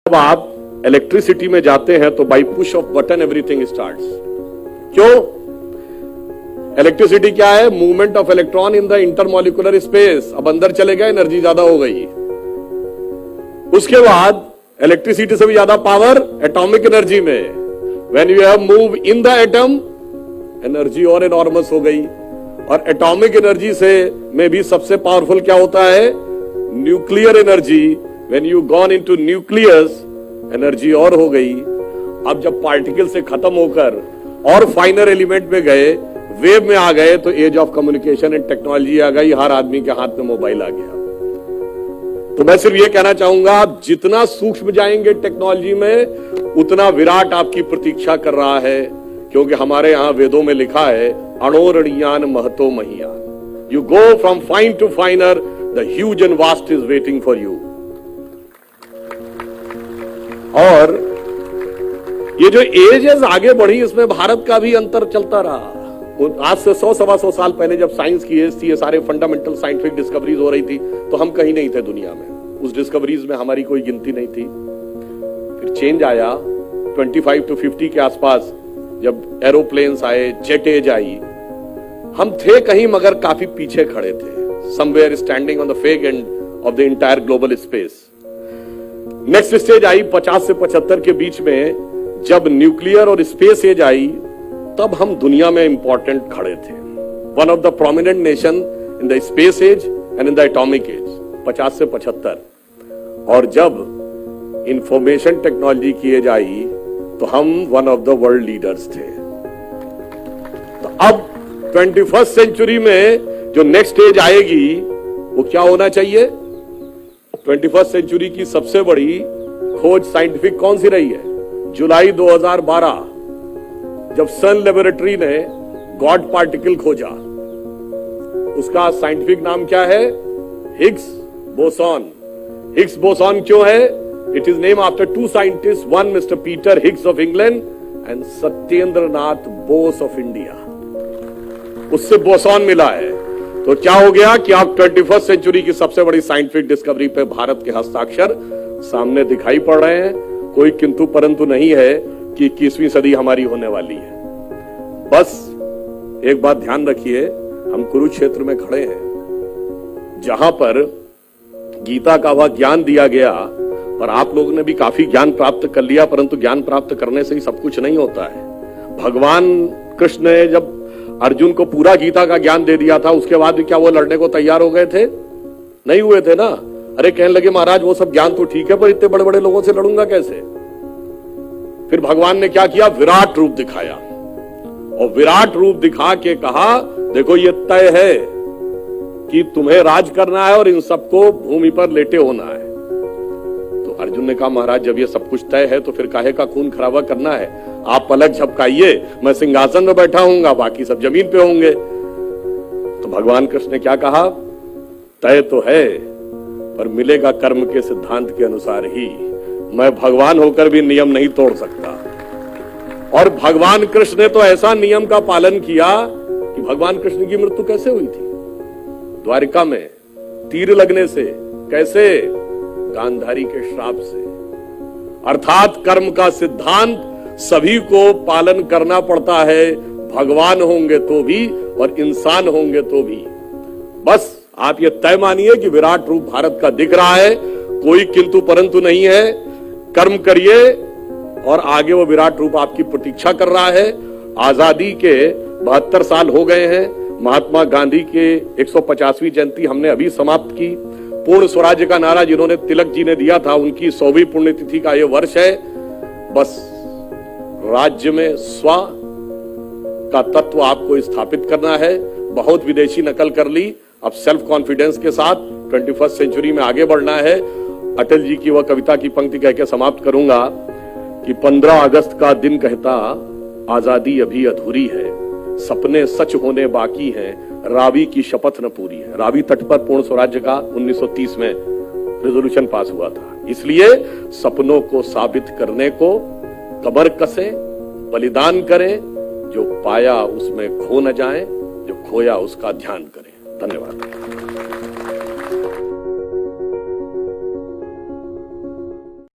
जब आप इलेक्ट्रिसिटी में जाते हैं तो by push off button everything starts. क्यों? इलेक्ट्रिसिटी क्या है? Movement of electron in the intermolecular space. अब अंदर चले गए, एनर्जी ज्यादा हो गई। उसके बाद इलेक्ट्रिसिटी से भी ज्यादा पावर एटॉमिक एनर्जी में। When you have move in the atom, energy और एनॉर्मस हो गई। और एटॉमिक एनर्जी से में भी सबसे पावरफुल क्या होता है? Nuclear energy. When you gone into nucleus, energy और हो गई। अब जब पार्टिकल से खत्म होकर और फाइनर एलिमेंट में गए, वेव में आ गए, तो age of communication and technology आ गई। हर आदमी के हाथ में मोबाइल आ गया। तो मैं सिर्फ ये कहना चाहूंगा, आप जितना सूक्ष्म जाएंगे टेक्नोलॉजी में, उतना विराट आपकी प्रतीक्षा कर रहा है। क्योंकि हमारे यहां वेदों में लिखा है, अणोरणीयान महतो महियान। You go from fine to finer, the huge and vast is waiting for you. और ये जो एजेस आगे बढ़ी, इसमें भारत का भी अंतर चलता रहा। आज से 100-125 साल पहले जब साइंस की एज थी, ये सारे फंडामेंटल साइंटिफिक डिस्कवरीज हो रही थी, तो हम कहीं नहीं थे दुनिया में। उस डिस्कवरीज में हमारी कोई गिनती नहीं थी। फिर चेंज आया 25 to 50 के आसपास, जब एरोप्लेन्स आए, जेट एज आई। हम थे कहीं मगर काफी पीछे खड़े थे, somewhere standing on the fag end of the entire global space. Next stage आई 50 से 75 के बीच में, जब न्यूक्लियर और स्पेस एज आई, तब हम दुनिया में इंपॉर्टेंट खड़े थे। One of the prominent nation in the space age and in the atomic age, 50 से 75। और जब इंफॉर्मेशन टेक्नोलॉजी की एज आई, तो हम one of the world leaders थे। तो अब 21st सेंचुरी में जो नेक्स्ट एज आएगी, वो क्या होना चाहिए? 21st सेंचुरी की सबसे बड़ी खोज साइंटिफिक कौन सी रही है? जुलाई 2012, जब सन लेबोरेटरी ने गॉड पार्टिकल खोजा। उसका साइंटिफिक नाम क्या है? Higgs boson. हिग्स बोसॉन क्यों है? It is name after two scientist, one mister Peter Higgs of England and Satyendranath Bose of India. उससे बोसॉन मिला है। तो क्या हो गया कि आप 21st सेंचुरी की सबसे बड़ी साइंटिफिक डिस्कवरी पे भारत के हस्ताक्षर सामने दिखाई पड़ रहे हैं। कोई किंतु परंतु नहीं है कि 21वीं सदी हमारी होने वाली है। बस एक बात ध्यान रखिए, हम कुरुक्षेत्र में खड़े हैं, जहां पर गीता का वह ज्ञान दिया गया। पर आप लोगों ने भी काफी ज्ञान प्राप्त कर लिया, परंतु ज्ञान प्राप्त करने से ही सब कुछ नहीं होता है। भगवान कृष्ण ने जब अर्जुन को पूरा गीता का ज्ञान दे दिया था, उसके बाद भी क्या वो लड़ने को तैयार हो गए थे? नहीं हुए थे ना। अरे कहने लगे, महाराज वो सब ज्ञान तो ठीक है, पर इतने बड़े बड़े लोगों से लड़ूंगा कैसे? फिर भगवान ने क्या किया? विराट रूप दिखाया। और विराट रूप दिखा के कहा, देखो ये तय है कि तुम्हें राज करना है और इन सबको भूमि पर लेटे होना है। तो अर्जुन ने कहा, महाराज जब ये सब कुछ तय है, तो फिर काहे का खून खराबा करना है? आप पलक झपकाइए, मैं सिंहासन में बैठा हूंगा, बाकी सब जमीन पे होंगे। तो भगवान कृष्ण ने क्या कहा? तय तो है, पर मिलेगा कर्म के सिद्धांत के अनुसार ही। मैं भगवान होकर भी नियम नहीं तोड़ सकता। और भगवान कृष्ण ने तो ऐसा नियम का पालन किया कि भगवान कृष्ण की मृत्यु कैसे हुई थी? द्वारिका में तीर लगने से। कैसे? गांधारी के श्राप से। अर्थात कर्म का सिद्धांत सभी को पालन करना पड़ता है, भगवान होंगे तो भी और इंसान होंगे तो भी। बस आप ये तय मानिए कि विराट रूप भारत का दिख रहा है, कोई किंतु परंतु नहीं है। कर्म करिए और आगे वो विराट रूप आपकी प्रतीक्षा कर रहा है। आजादी के 72 साल हो गए हैं। महात्मा गांधी के 150वीं जयंती हमने अभी समाप्त की। पूर्ण स्वराज्य का नारा जिन्होंने तिलक जी ने दिया था, उनकी 100वीं पुण्यतिथि का ये वर्ष है। बस राज्य में स्व का तत्व आपको स्थापित करना है। बहुत विदेशी नकल कर ली, अब सेल्फ कॉन्फिडेंस के साथ 21st सेंचुरी में आगे बढ़ना है। अटल जी की वह कविता की पंक्ति कह के समाप्त करूंगा कि 15 अगस्त का दिन कहता, आजादी अभी अधूरी है, सपने सच होने बाकी हैं, रावी की शपथ न पूरी है। रावी तट पर पूर्ण स्वराज्य का 1930 में रेजोल्यूशन पास हुआ था। इसलिए सपनों को साबित करने को कमर कसे, बलिदान करें, जो पाया उसमें खो न जाए, जो खोया उसका ध्यान करें। धन्यवाद।